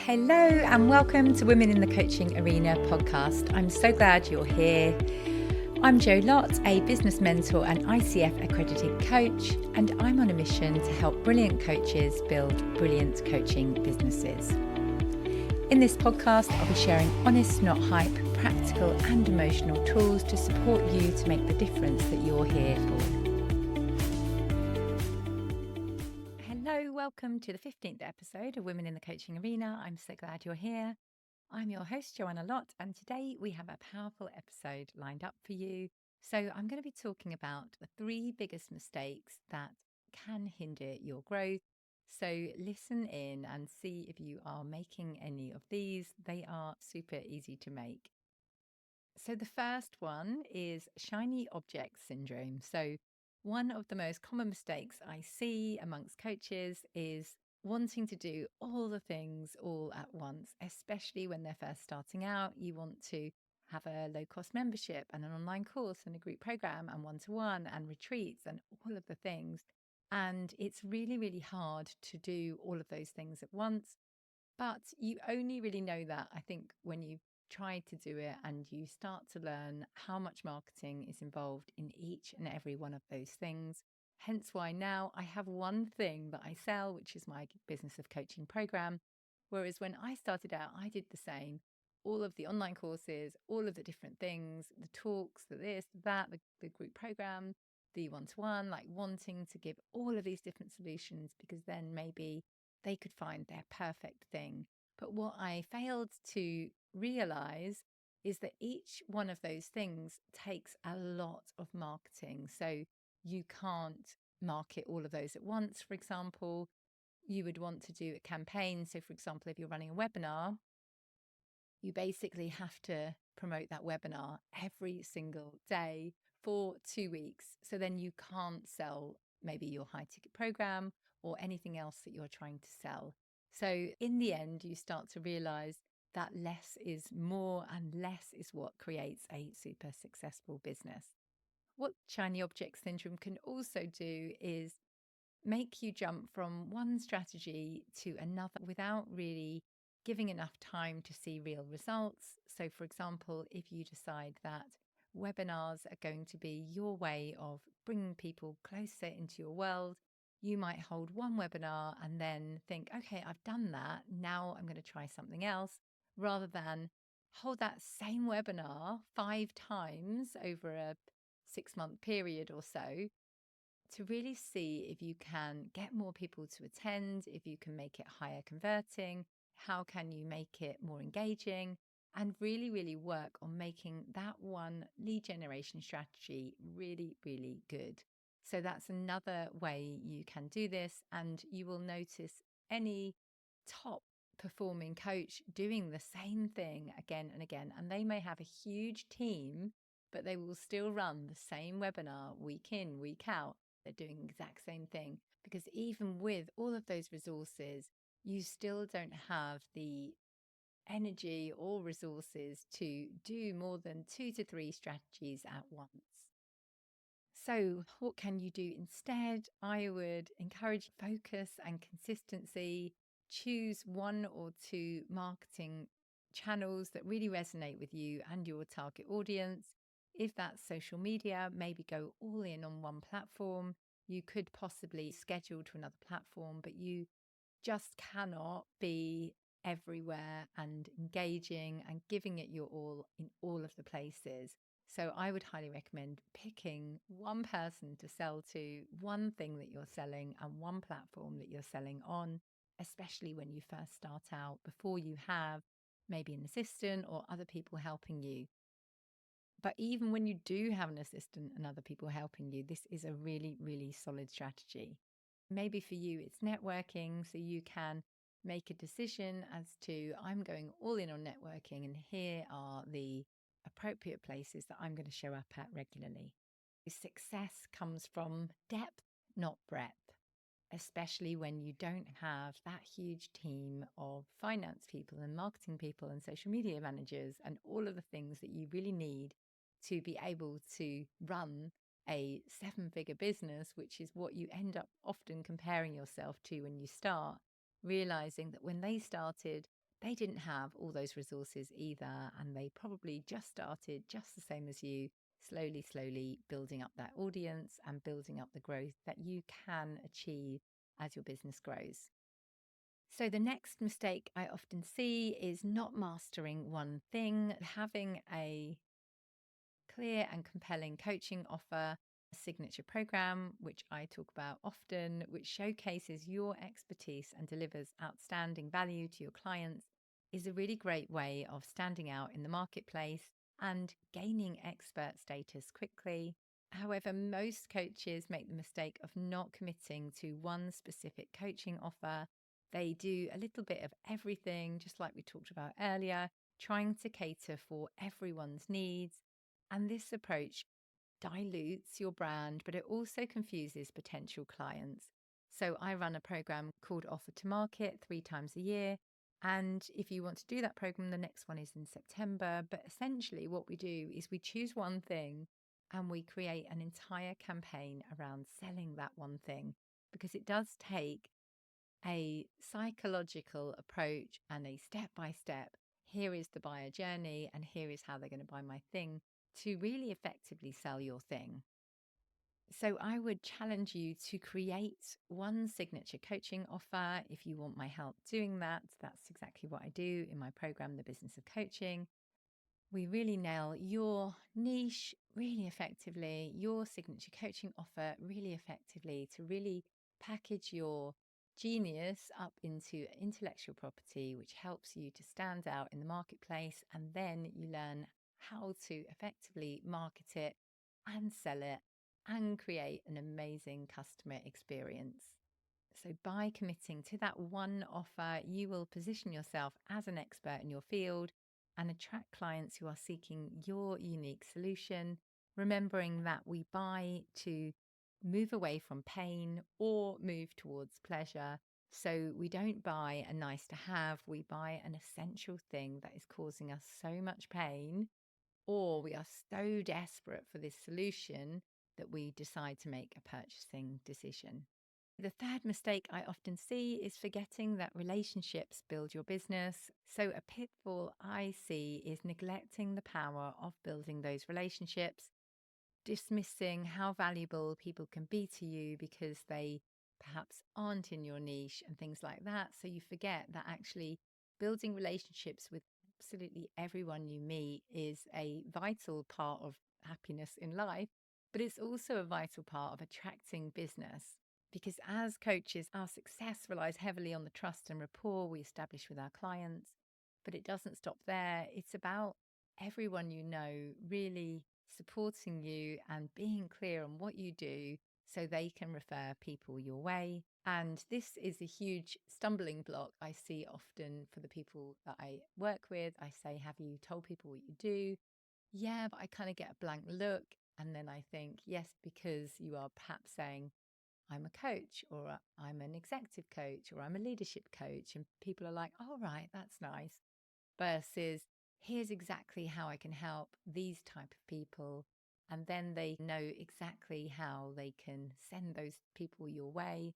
Hello and welcome to Women in the Coaching Arena podcast. I'm so glad you're here. I'm Jo Lott, a business mentor and ICF accredited coach, and I'm on a mission to help brilliant coaches build brilliant coaching businesses. In this podcast, I'll be sharing honest, not hype, practical and emotional tools to support you to make the difference that you're here for. Welcome to the 15th episode of Women in the Coaching Arena. I'm so glad you're here. I'm your host, Joanna Lott, and today we have a powerful episode lined up for you. So I'm going to be talking about the 3 biggest mistakes that can hinder your growth. So listen in and see if you are making any of these. They are super easy to make. So the first one is shiny object syndrome. So one of the most common mistakes I see amongst coaches is wanting to do all the things all at once, especially when they're first starting out. You want to have a low-cost membership and an online course and a group program and one-to-one and retreats and all of the things. And it's really, really hard to do all of those things at once. But you only really know that, I think, when you've tried to do it and you start to learn how much marketing is involved in each and every one of those things. Hence why now I have one thing that I sell, which is my business of coaching program. Whereas when I started out, I did the same. All of the online courses, all of the different things, the talks, the this, that, the group program, the one-to-one, like wanting to give all of these different solutions because then maybe they could find their perfect thing. But what I failed to realize is that each one of those things takes a lot of marketing. So you can't market all of those at once. For example, you would want to do a campaign. So, for example, if you're running a webinar, you basically have to promote that webinar every single day for 2 weeks. So then you can't sell maybe your high ticket program or anything else that you're trying to sell. So in the end, you start to realize that less is more and less is what creates a super successful business. What shiny object syndrome can also do is make you jump from one strategy to another without really giving enough time to see real results. So, for example, if you decide that webinars are going to be your way of bringing people closer into your world, you might hold one webinar and then think, okay, I've done that. Now I'm going to try something else, rather than hold that same webinar 5 times over a 6-month period or so to really see if you can get more people to attend, if you can make it higher converting, how can you make it more engaging, and really, really work on making that one lead generation strategy really, really good. So that's another way you can do this, and you will notice any top performing coach doing the same thing again and again, and they may have a huge team, but they will still run the same webinar week in, week out. They're doing the exact same thing, because even with all of those resources, you still don't have the energy or resources to do more than 2 to 3 strategies at once. So what can you do instead? I would encourage focus and consistency. Choose 1 or 2 marketing channels that really resonate with you and your target audience. If that's social media, maybe go all in on one platform. You could possibly schedule to another platform, but you just cannot be everywhere and engaging and giving it your all in all of the places. So I would highly recommend picking one person to sell to, one thing that you're selling, and one platform that you're selling on, especially when you first start out, before you have maybe an assistant or other people helping you. But even when you do have an assistant and other people helping you, this is a really, really solid strategy. Maybe for you, it's networking, so you can make a decision as to, I'm going all in on networking, and here are the appropriate places that I'm going to show up at regularly. Success comes from depth, not breadth, especially when you don't have that huge team of finance people and marketing people and social media managers and all of the things that you really need to be able to run a 7-figure business, which is what you end up often comparing yourself to when you start, realizing that when they started, they didn't have all those resources either. And they probably just started just the same as you, slowly building up that audience and building up the growth that you can achieve as your business grows. So, the next mistake I often see is not mastering one thing, having a clear and compelling coaching offer, a signature program, which I talk about often, which showcases your expertise and delivers outstanding value to your clients, is a really great way of standing out in the marketplace and gaining expert status quickly. However, most coaches make the mistake of not committing to one specific coaching offer. They do a little bit of everything, just like we talked about earlier, trying to cater for everyone's needs. And this approach dilutes your brand, but it also confuses potential clients. So I run a program called Offer to Market 3 times a year. And if you want to do that program, the next one is in September. But essentially, what we do is we choose one thing and we create an entire campaign around selling that one thing, because it does take a psychological approach and a step by step. Here is the buyer journey, and here is how they're going to buy my thing to really effectively sell your thing. So, I would challenge you to create one signature coaching offer. If you want my help doing that, that's exactly what I do in my program, The Business of Coaching. We really nail your niche really effectively, your signature coaching offer really effectively, to really package your genius up into intellectual property, which helps you to stand out in the marketplace. And then you learn how to effectively market it and sell it and create an amazing customer experience. So, by committing to that one offer, you will position yourself as an expert in your field and attract clients who are seeking your unique solution, remembering that we buy to move away from pain or move towards pleasure. So, we don't buy a nice to have, we buy an essential thing that is causing us so much pain, or we are so desperate for this solution that we decide to make a purchasing decision. The third mistake I often see is forgetting that relationships build your business. So, a pitfall I see is neglecting the power of building those relationships, dismissing how valuable people can be to you because they perhaps aren't in your niche and things like that. So, you forget that actually building relationships with absolutely everyone you meet is a vital part of happiness in life, but it's also a vital part of attracting business. Because as coaches, our success relies heavily on the trust and rapport we establish with our clients. But it doesn't stop there. It's about everyone you know really supporting you and being clear on what you do so they can refer people your way. And this is a huge stumbling block I see often for the people that I work with. I say, have you told people what you do? Yeah, but I kind of get a blank look. And then I think, yes, because you are perhaps saying, I'm a coach, or I'm an executive coach, or I'm a leadership coach. And people are like, all right, that's nice. Versus, here's exactly how I can help these type of people. And then they know exactly how they can send those people your way.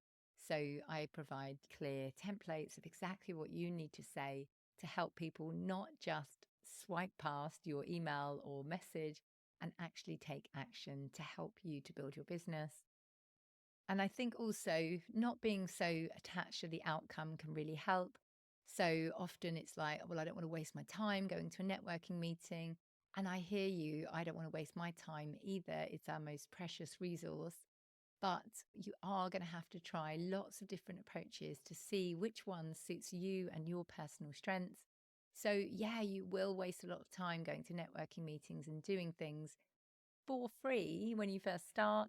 So I provide clear templates of exactly what you need to say to help people not just swipe past your email or message and actually take action to help you to build your business. And I think also not being so attached to the outcome can really help. So often it's like, well, I don't want to waste my time going to a networking meeting. And I hear you, I don't want to waste my time either. It's our most precious resource. But you are going to have to try lots of different approaches to see which one suits you and your personal strengths. So, yeah, you will waste a lot of time going to networking meetings and doing things for free when you first start.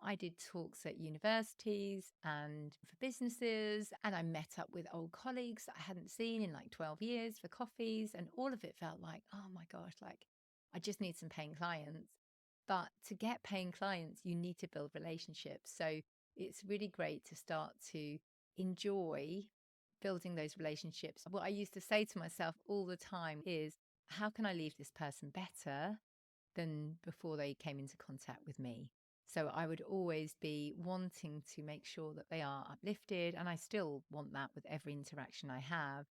I did talks at universities and for businesses, and I met up with old colleagues that I hadn't seen in like 12 years for coffees, and all of it felt like, oh my gosh, like I just need some paying clients. But to get paying clients, you need to build relationships. So it's really great to start to enjoy building those relationships. What I used to say to myself all the time is, how can I leave this person better than before they came into contact with me? So I would always be wanting to make sure that they are uplifted. And I still want that with every interaction I have.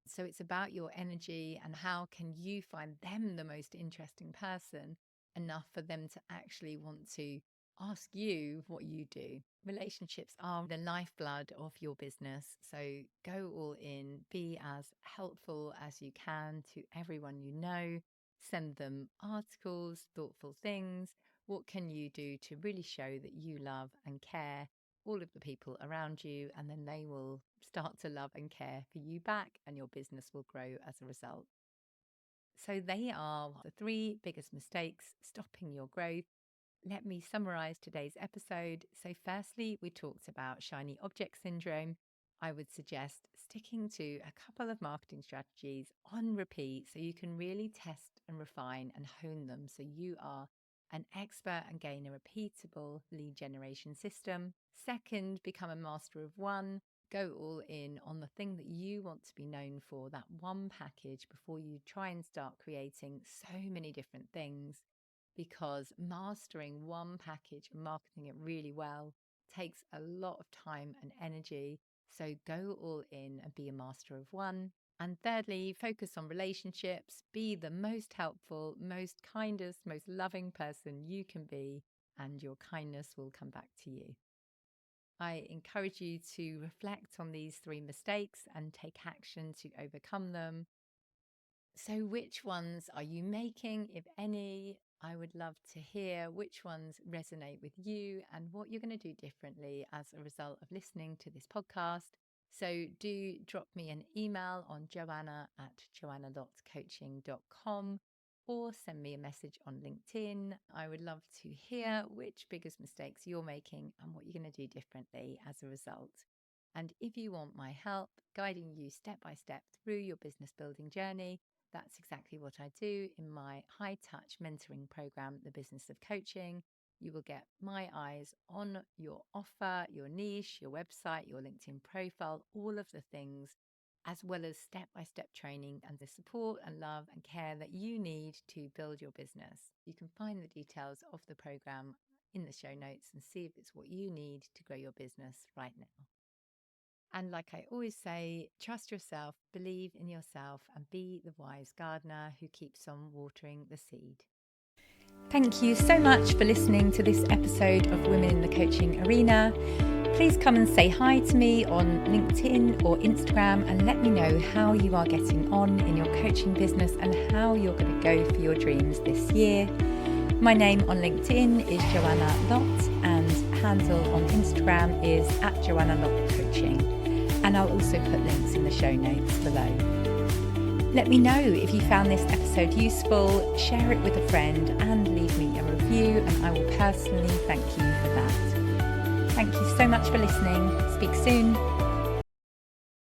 So it's about your energy and how can you find them the most interesting person enough for them to actually want to ask you what you do. Relationships are the lifeblood of your business. So go all in, be as helpful as you can to everyone you know. Send them articles, thoughtful things. What can you do to really show that you love and care all of the people around you? And then they will start to love and care for you back, and your business will grow as a result. So they are the three biggest mistakes stopping your growth. Let me summarize today's episode. So, firstly, we talked about shiny object syndrome. I would suggest sticking to a couple of marketing strategies on repeat so you can really test and refine and hone them so you are an expert and gain a repeatable lead generation system. Second, become a master of one. Go all in on the thing that you want to be known for, that one package, before you try and start creating so many different things, because mastering one package and marketing it really well takes a lot of time and energy. So go all in and be a master of one. And thirdly, focus on relationships. Be the most helpful, most kindest, most loving person you can be, and your kindness will come back to you. I encourage you to reflect on these three mistakes and take action to overcome them. So, which ones are you making, if any? I would love to hear which ones resonate with you and what you're going to do differently as a result of listening to this podcast. So, do drop me an email on joanna@joannalottcoaching.com or send me a message on LinkedIn. I would love to hear which biggest mistakes you're making and what you're going to do differently as a result. And if you want my help guiding you step by step through your business building journey, that's exactly what I do in my high touch mentoring program, The Business of Coaching. You will get my eyes on your offer, your niche, your website, your LinkedIn profile, all of the things, as well as step-by-step training and the support and love and care that you need to build your business. You can find the details of the program in the show notes and see if it's what you need to grow your business right now. And like I always say, trust yourself, believe in yourself, and be the wise gardener who keeps on watering the seed. Thank you so much for listening to this episode of Women in the Coaching Arena. Please come and say hi to me on LinkedIn or Instagram and let me know how you are getting on in your coaching business and how you're going to go for your dreams this year. My name on LinkedIn is Joanna Lott, and handle on Instagram is @JoannaLottCoaching. And I'll also put links in the show notes below. Let me know if you found this episode useful, share it with a friend, and leave me a review, and I will personally thank you for that. Thank you so much for listening. Speak soon.